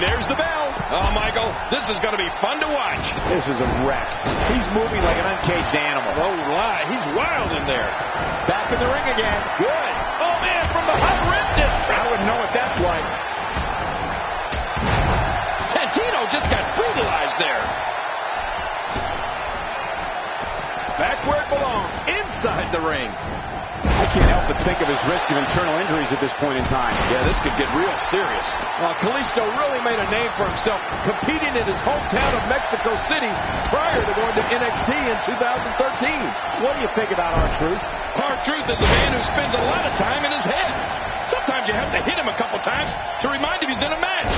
And there's the bell. Oh, Michael, this is going to be fun to watch. This is a wreck. He's moving like an uncaged animal. Oh, lie. He's wild in there. Back in the ring again. Good. Oh, man, from the hot rim district. I wouldn't know what that's like. Santino just got brutalized there. Back where it belongs, inside the ring. I can't help but think of his risk of internal injuries at this point in time. Yeah, this could get real serious. Well, Kalisto really made a name for himself competing in his hometown of Mexico City prior to going to NXT in 2013. What do you think about R-Truth? R-Truth is a man who spends a lot of time in his head. Sometimes you have to hit him a couple times to remind him he's in a match.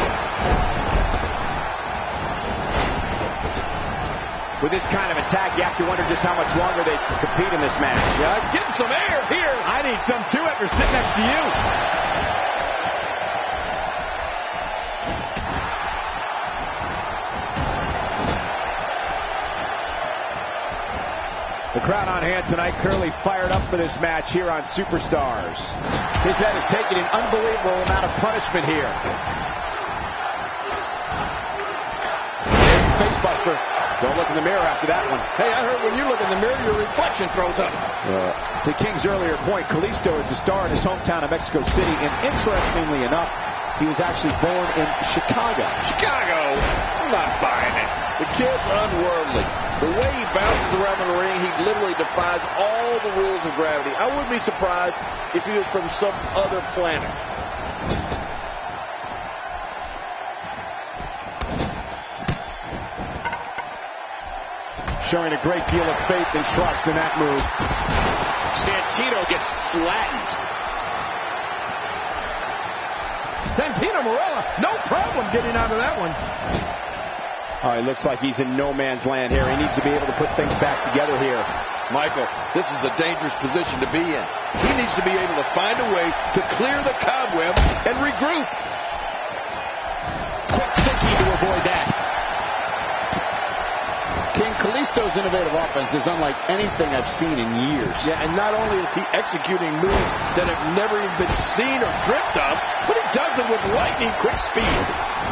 With this kind of attack, you have to wonder just how much longer they can compete in this match. Yeah, get some air here. I need some too after sitting next to you. The crowd on hand tonight clearly fired up for this match here on Superstars. His head has taken an unbelievable amount of punishment here. Facebuster. Don't look in the mirror after that one. Hey, I heard when you look in the mirror, your reflection throws up. To King's earlier point, Kalisto is the star in his hometown of Mexico City, and interestingly enough, he was actually born in Chicago. Chicago? I'm not buying it. The kid's unworldly. The way he bounces around in the ring, he literally defies all the rules of gravity. I wouldn't be surprised if he was from some other planet. Showing a great deal of faith and trust in that move. Santino gets flattened. Santino Marella, no problem getting out of that one. Oh, he looks like he's in no man's land here. He needs to be able to put things back together here. Michael, this is a dangerous position to be in. He needs to be able to find a way to clear the cobweb and regroup. Quick thinking to avoid that. King, Kalisto's innovative offense is unlike anything I've seen in years. Yeah, and not only is he executing moves that have never even been seen or dreamt of, but he does it with lightning quick speed.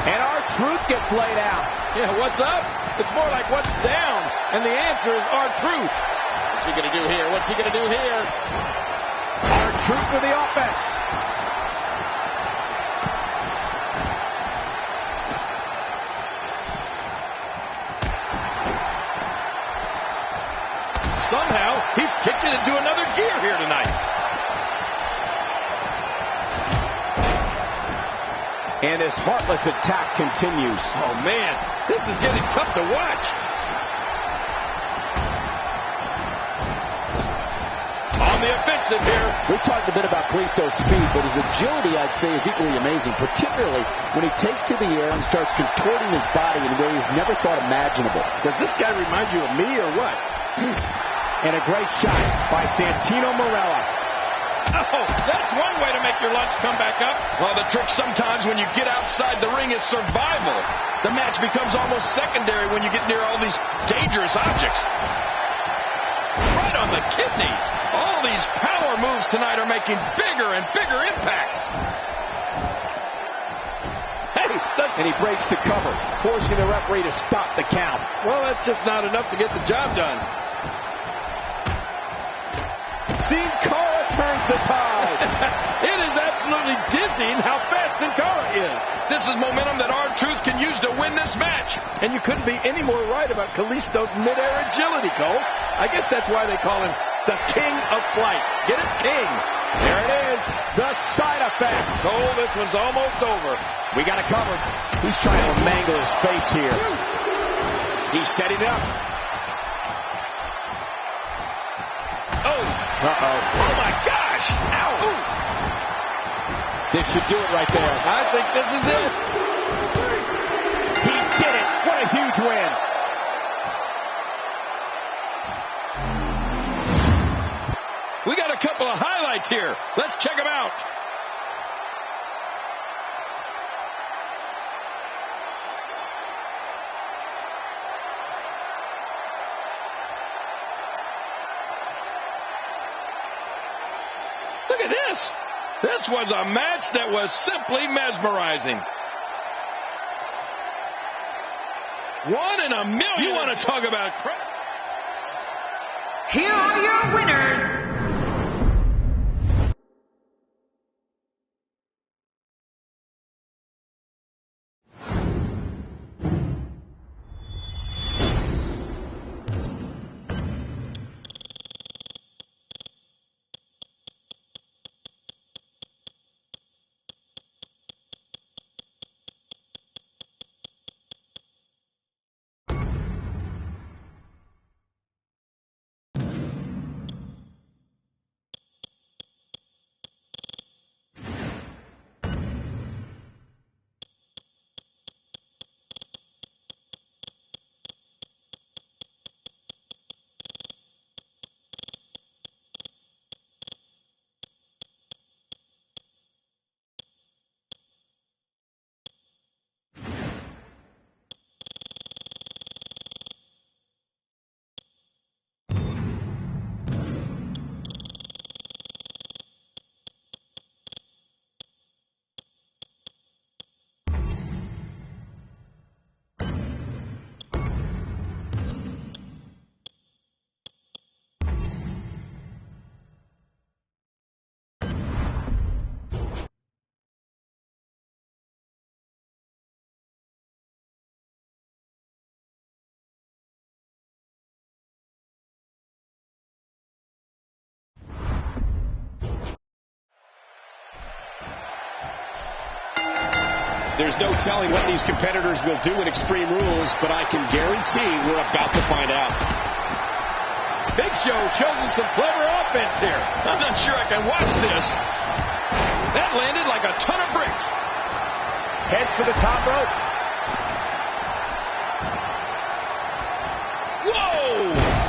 And R-Truth gets laid out. Yeah, what's up? It's more like what's down. And the answer is R-Truth. What's he going to do here? What's he going to do here? R-Truth with the offense. Somehow, he's kicked it into another gear here tonight. And his heartless attack continues. Oh, man, this is getting tough to watch. On the offensive here. We talked a bit about Kalisto's speed, but his agility, I'd say, is equally amazing, particularly when he takes to the air and starts contorting his body in ways never thought imaginable. Does this guy remind you of me or what? And a great shot by Santino Marella. Oh, that's one way to make your lunch come back up. Well, the trick sometimes when you get outside the ring is survival. The match becomes almost secondary when you get near all these dangerous objects. Right on the kidneys. All these power moves tonight are making bigger and bigger impacts. Hey, and he breaks the cover, forcing the referee to stop the count. Well, that's just not enough to get the job done. Sin Cara turns the tide. It is absolutely dizzying how fast Sin Cara is. This is momentum that R-Truth can use to win this match. And you couldn't be any more right about Kalisto's mid-air agility, Cole. I guess that's why they call him the King of Flight. Get it? King. There it is. The side effect. Cole, this one's almost over. We got it covered. He's trying to mangle his face here. He's setting it up. Oh, my gosh. Ow. Ooh. This should do it right there. I think this is it. He did it. What a huge win. We got a couple of highlights here. Let's check them out. Look at this. This was a match that was simply mesmerizing. 1 in a million. You want to talk about... Here are your winners. There's no telling what these competitors will do in Extreme Rules, but I can guarantee we're about to find out. Big Show shows us some clever offense here. I'm not sure I can watch this. That landed like a ton of bricks. Heads for the top rope. Whoa!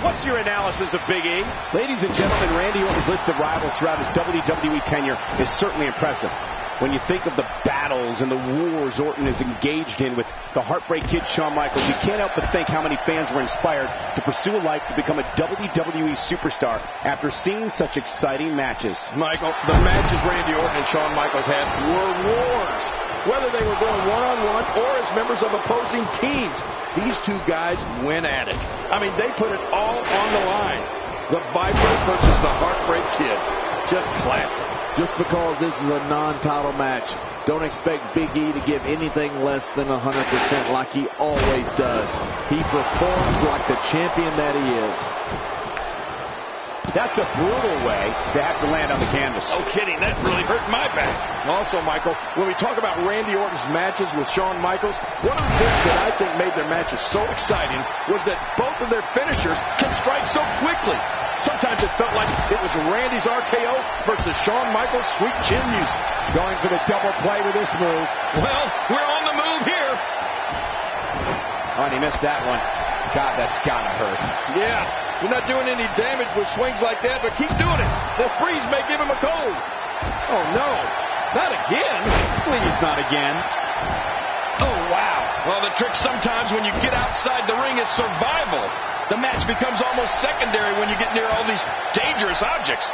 What's your analysis of Big E? Ladies and gentlemen, Randy Orton's list of rivals throughout his WWE tenure is certainly impressive. When you think of the battles and the wars Orton is engaged in with the Heartbreak Kid Shawn Michaels, you can't help but think how many fans were inspired to pursue a life to become a WWE superstar after seeing such exciting matches. Michael, the matches Randy Orton and Shawn Michaels had were wars. Whether they were going one-on-one or as members of opposing teams, these two guys went at it. I mean, they put it all on the line. The Viper versus the Heartbreak Kid. Just classic. Just because this is a non-title match, don't expect Big E to give anything less than 100% like he always does. He performs like the champion that he is. That's a brutal way to have to land on the canvas. No kidding, that really hurt my back. Also, Michael, when we talk about Randy Orton's matches with Shawn Michaels, one of the things that I think made their matches so exciting was that both of their finishers can strike so quickly. Sometimes it felt like it was Randy's RKO versus Shawn Michaels' sweet chin music. Going for the double play with this move. Well, we're on the move here. Oh, and he missed that one. God, that's gotta hurt. Yeah, you're not doing any damage with swings like that, but keep doing it. The freeze may give him a cold. Oh, no. Not again. Please, not again. Oh, wow. Well, the trick sometimes when you get outside the ring is survival. The match becomes almost secondary when you get near all these dangerous objects.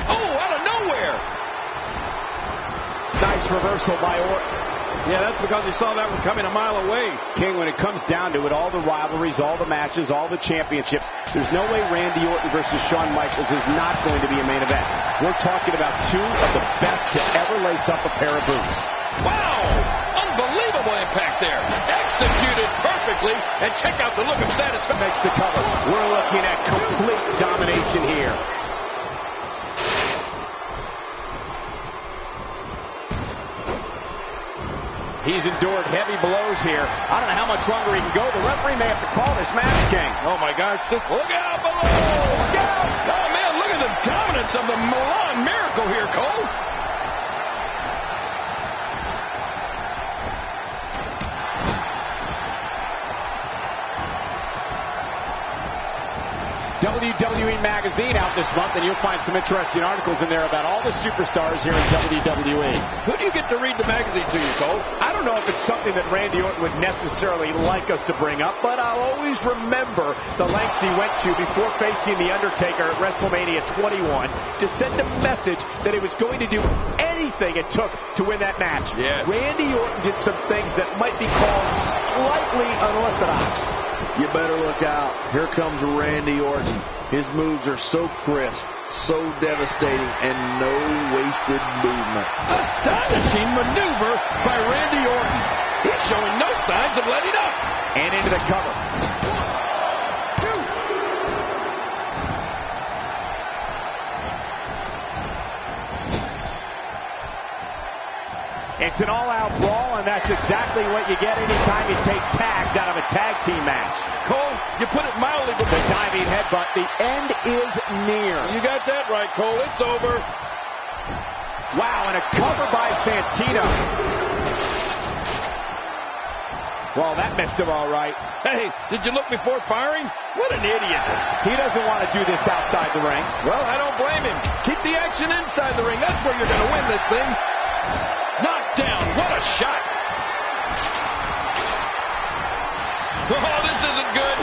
Oh, out of nowhere. Nice reversal by Orton. Yeah, that's because he saw that one coming a mile away. King, when it comes down to it, all the rivalries, all the matches, all the championships, there's no way Randy Orton versus Shawn Michaels is not going to be a main event. We're talking about two of the best to ever lace up a pair of boots. Wow! Unbelievable impact there. Executed perfectly. And check out the look of satisfaction. Makes the cover. We're looking at complete domination here. He's endured heavy blows here. I don't know how much longer he can go. The referee may have to call this match, King. Oh, my gosh. Look out below. Look out. Oh, man, look at the dominance of the Milan Miracle here, Cole. WWE Magazine out this month, and you'll find some interesting articles in there about all the superstars here in WWE. Who do you get to read the magazine to you, Cole? I don't know if it's something that Randy Orton would necessarily like us to bring up, but I'll always remember the lengths he went to before facing The Undertaker at WrestleMania 21 to send a message that he was going to do anything it took to win that match. Yes. Randy Orton did some things that might be called slightly unorthodox. You better look out. Here comes Randy Orton. His moves are so crisp, so devastating, and no wasted movement. Astonishing maneuver by Randy Orton. He's showing no signs of letting up. And into the cover. 1, 2. It's an all-out brawl, and that's exactly what you get anytime you take tags out of a tag team match. Cole, you put it mildly, but The diving headbutt. The end is near. you got that right, Cole. It's over. Wow, and a cover by Santino. Well, that missed him all right. Hey, did you look before firing? What an idiot. He doesn't want to do this outside the ring. Well, I don't blame him. Keep the action inside the ring. That's where you're going to win this thing. Knocked down. What a shot. Oh, this isn't good.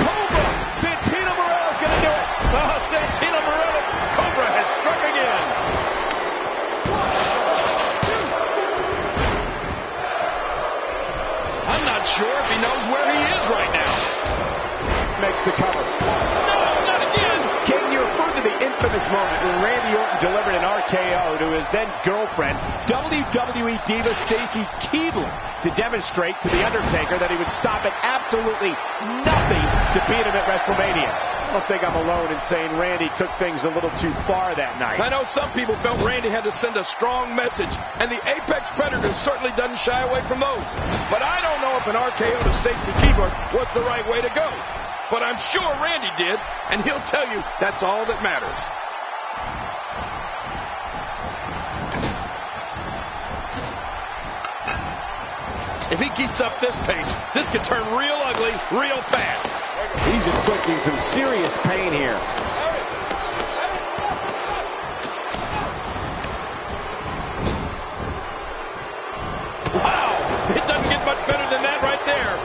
Cobra! Santino Marella's going to do it. Oh, Santino Marella's Cobra has struck again. 1, 2. I'm not sure if he knows where he is right now. Makes the cover. No, not again. King, you referred to the infamous moment when Randy Orton delivered an RKO to his then-girlfriend, WWE Diva Stacy Keibler, to demonstrate to The Undertaker that he would stop at absolutely nothing to beat him at WrestleMania. I don't think I'm alone in saying Randy took things a little too far that night. I know some people felt Randy had to send a strong message, and the Apex Predator certainly doesn't shy away from those. But I don't know if an RKO to Stacy Keibler was the right way to go. But I'm sure Randy did, and he'll tell you that's all that matters. If he keeps up this pace, this could turn real ugly real fast. He's inflicting some serious pain here. Wow, it doesn't get much better than that right there.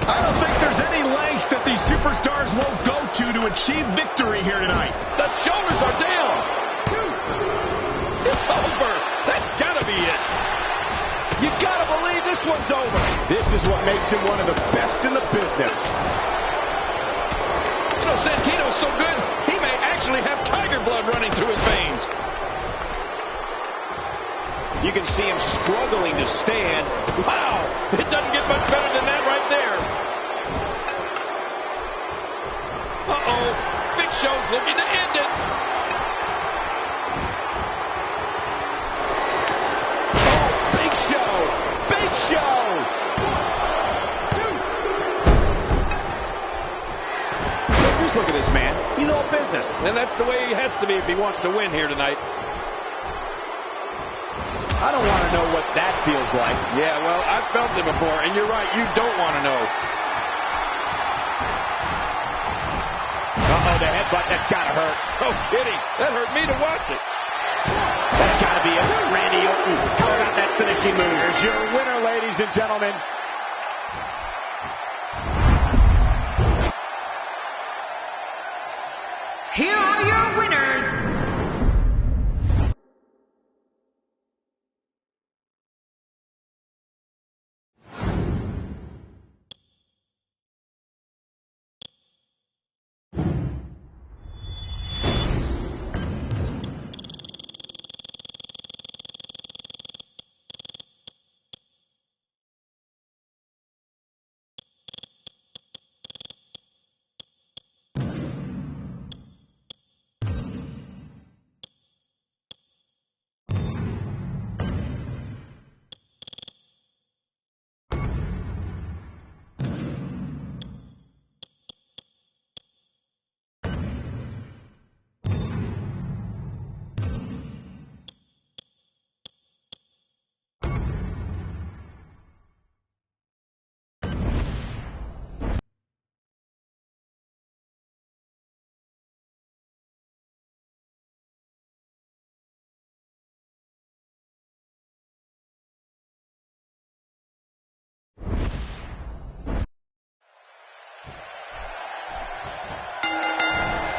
I don't think there's any lengths that these superstars won't go to achieve victory here tonight. The shoulders are down. 2. It's over. That's got to be it. You gotta believe this one's over. This is what makes him one of the best in the business. You know, Santino's so good, he may actually have tiger blood running through his veins. You can see him struggling to stand. Wow, it doesn't get much better than that right there. Uh-oh, Big Show's looking to end it. Oh, Big Show! Big Show! 1, 2. Just look at this man. He's all business. And that's the way he has to be if he wants to win here tonight. I don't want to know what that feels like. Yeah, well, I've felt it before, and you're right, you don't want to know. Uh-oh, the headbutt, that's got to hurt. No kidding. That hurt me to watch it. That's got to be it. Randy Orton, how about that finishing move? Here's your winner, ladies and gentlemen. Here are your winners.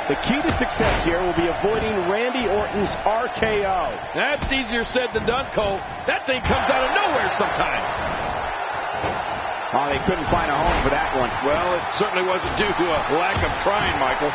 The key to success here will be avoiding Randy Orton's RKO. That's easier said than done, Cole. That thing comes out of nowhere sometimes. Oh, they couldn't find a home for that one. Well, it certainly wasn't due to a lack of trying, Michael.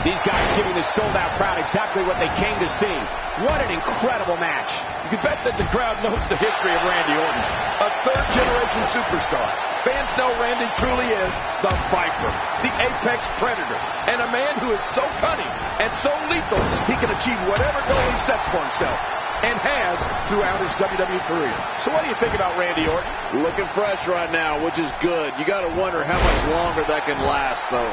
These guys giving the sold-out crowd exactly what they came to see. What an incredible match. You can bet that the crowd knows the history of Randy Orton, a third-generation superstar. Fans know Randy truly is the Viper, the apex predator, and a man who is so cunning and so lethal he can achieve whatever goal he sets for himself, and has throughout his WWE career. So what do you think about Randy Orton? Looking fresh right now, which is good. You got to wonder how much longer that can last, though.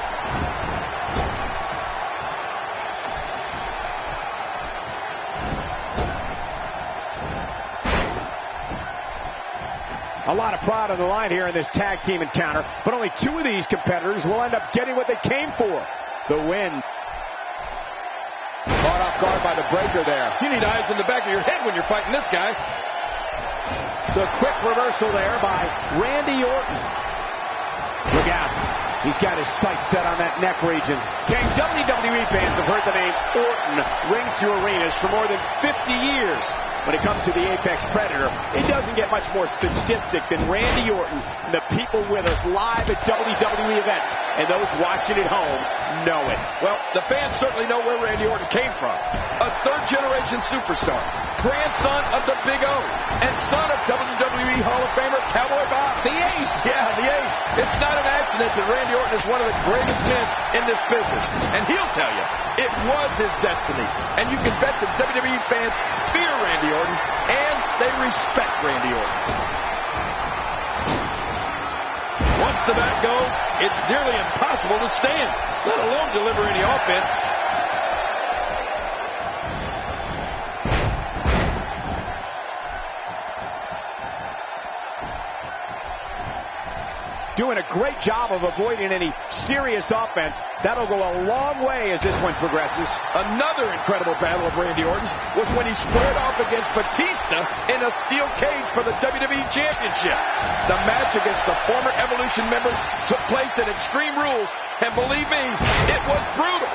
A lot of pride on the line here in this tag team encounter, but only two of these competitors will end up getting what they came for, the win. Caught off guard by the breaker there. You need eyes in the back of your head when you're fighting this guy. The quick reversal there by Randy Orton. Look out. He's got his sights set on that neck region. Gang, WWE fans have heard the name Orton ring through arenas for more than 50 years. When it comes to the Apex Predator, it doesn't get much more sadistic than Randy Orton and the people with us live at WWE events, and those watching at home know it. Well, the fans certainly know where Randy Orton came from. A third-generation superstar, grandson of the Big O, and son of WWE Hall of Famer Cowboy Bob. The Ace! Yeah, the Ace. It's not an accident that Randy Orton is one of the greatest men in this business. And he'll tell you, it was his destiny. And you can bet that WWE fans fear Randy Orton, and they respect Randy Orton. Once the back goes, it's nearly impossible to stand, let alone deliver any offense. Doing a great job of avoiding any serious offense. That'll go a long way as this one progresses. Another incredible battle of Randy Orton's was when he squared off against Batista in a steel cage for the WWE Championship. The match against the former Evolution members took place at Extreme Rules, and believe me, it was brutal.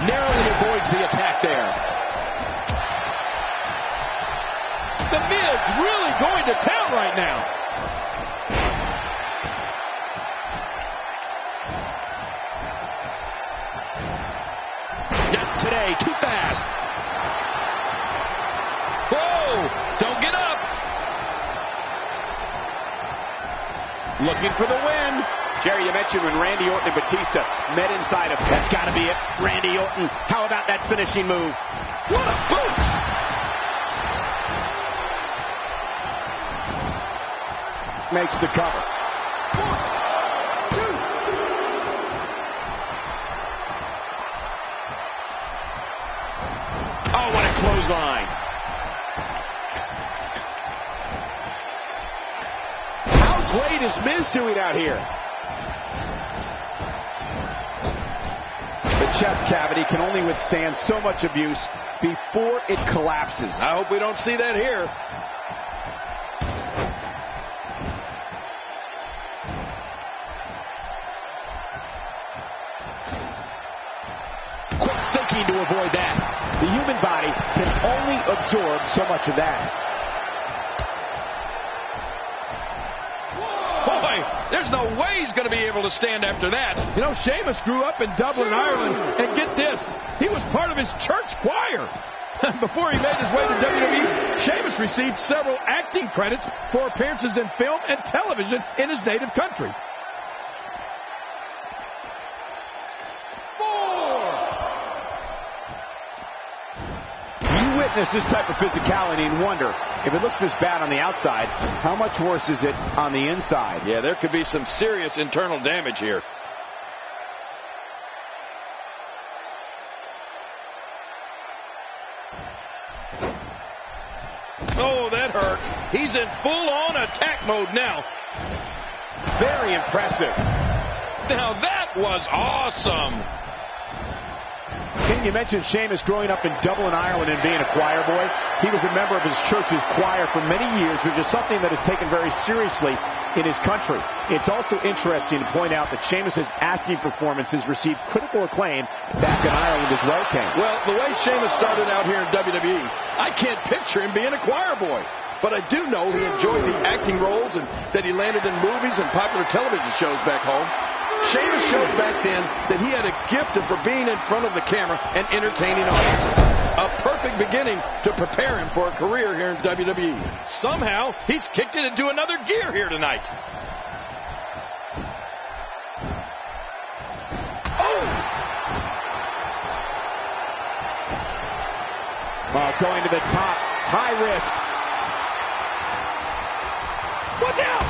Narrowly avoids the attack there. The Miz really going to town right now. Not today, too fast. Whoa, don't get up. Looking for the win. Jerry, you mentioned when Randy Orton and Batista met inside of, that's got to be it. Randy Orton, how about that finishing move? What a boot. Makes the cover. 1, 2. Oh, what a clothesline. How great is Miz doing out here? The chest cavity can only withstand so much abuse before it collapses. I hope we don't see that here. To avoid that. The human body can only absorb so much of that. Boy, there's no way he's going to be able to stand after that. You know, Sheamus grew up in Dublin, Ireland, and get this, he was part of his church choir. Before he made his way to WWE, Sheamus received several acting credits for appearances in film and television in his native country. Witness this type of physicality and wonder, if it looks this bad on the outside, how much worse is it on the inside? Yeah, there could be some serious internal damage here. Oh, that hurts. He's in full-on attack mode now. Very impressive. Now that was awesome. you mentioned Sheamus growing up in Dublin, Ireland and being a choir boy. He was a member of his church's choir for many years, which is something that is taken very seriously in his country. It's also interesting to point out that Sheamus's acting performances received critical acclaim back in Ireland as well, King. Well, the way Sheamus started out here in WWE, I can't picture him being a choir boy. But I do know he enjoyed the acting roles and that he landed in movies and popular television shows back home. Sheamus showed back then that he had a gift for being in front of the camera and entertaining audiences. A perfect beginning to prepare him for a career here in WWE. Somehow, he's kicked it into another gear here tonight. Going to the top, high risk. Watch out!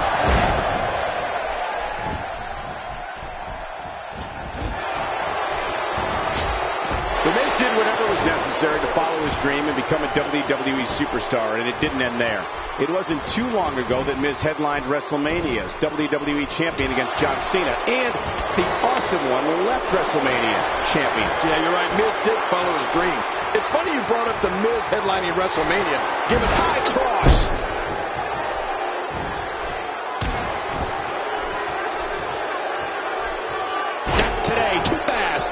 The Miz did whatever was necessary to follow his dream and become a WWE superstar, and it didn't end there. It wasn't too long ago that Miz headlined WrestleMania as WWE champion against John Cena, and the awesome one left WrestleMania champion. Yeah, you're right. Miz did follow his dream. It's funny you brought up the Miz headlining WrestleMania, given high cross. Not today, too fast.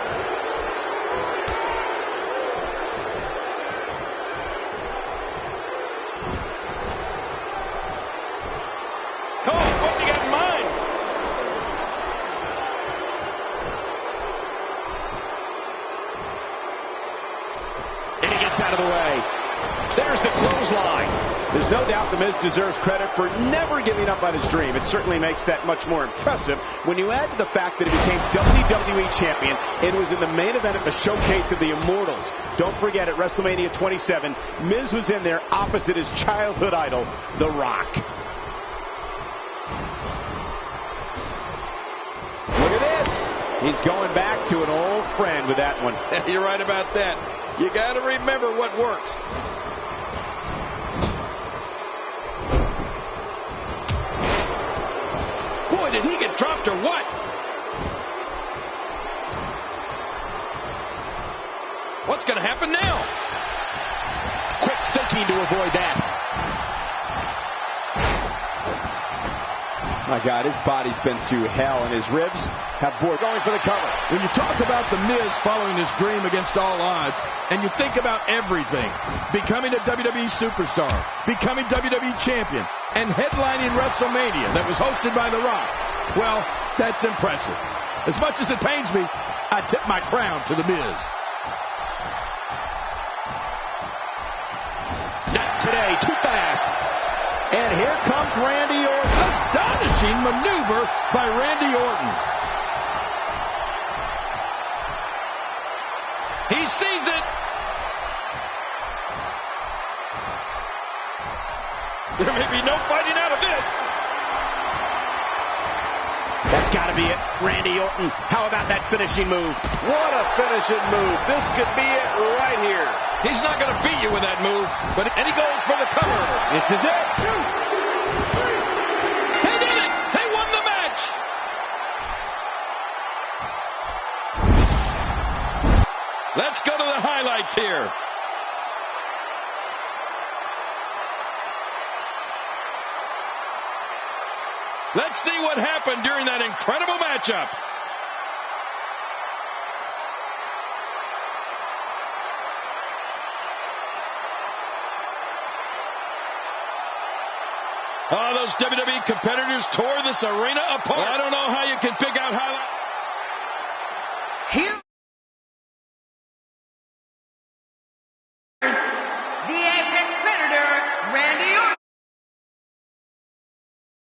Out of the way. There's the clothesline. There's no doubt The Miz deserves credit for never giving up on his dream. It certainly makes that much more impressive when you add to the fact that he became WWE champion and was in the main event at the Showcase of the Immortals. Don't forget, at WrestleMania 27, Miz was in there opposite his childhood idol, The Rock. Look at this. He's going back to an old friend with that one. You're right about that. You got to remember what works. Boy, did he get dropped or what? What's going to happen now? Quick thinking to avoid that. My God, his body's been through hell, and his ribs have bored. Going for the cover. When you talk about The Miz following his dream against all odds, and you think about everything, becoming a WWE superstar, becoming WWE champion, and headlining WrestleMania that was hosted by The Rock, well, that's impressive. As much as it pains me, I tip my crown to The Miz. Not today, too fast. And here comes Randy Orton. Astonishing maneuver by Randy Orton. He sees it. There may be no fighting out of this. That's got to be it. Randy Orton. How about that finishing move? What a finishing move. This could be it right here. He's not going to beat you with that move, and he goes for the cover. This is it. 2, 3. They did it. They won the match. Let's go to the highlights here. Let's see what happened during that incredible matchup. Oh, those WWE competitors tore this arena apart. I don't know how you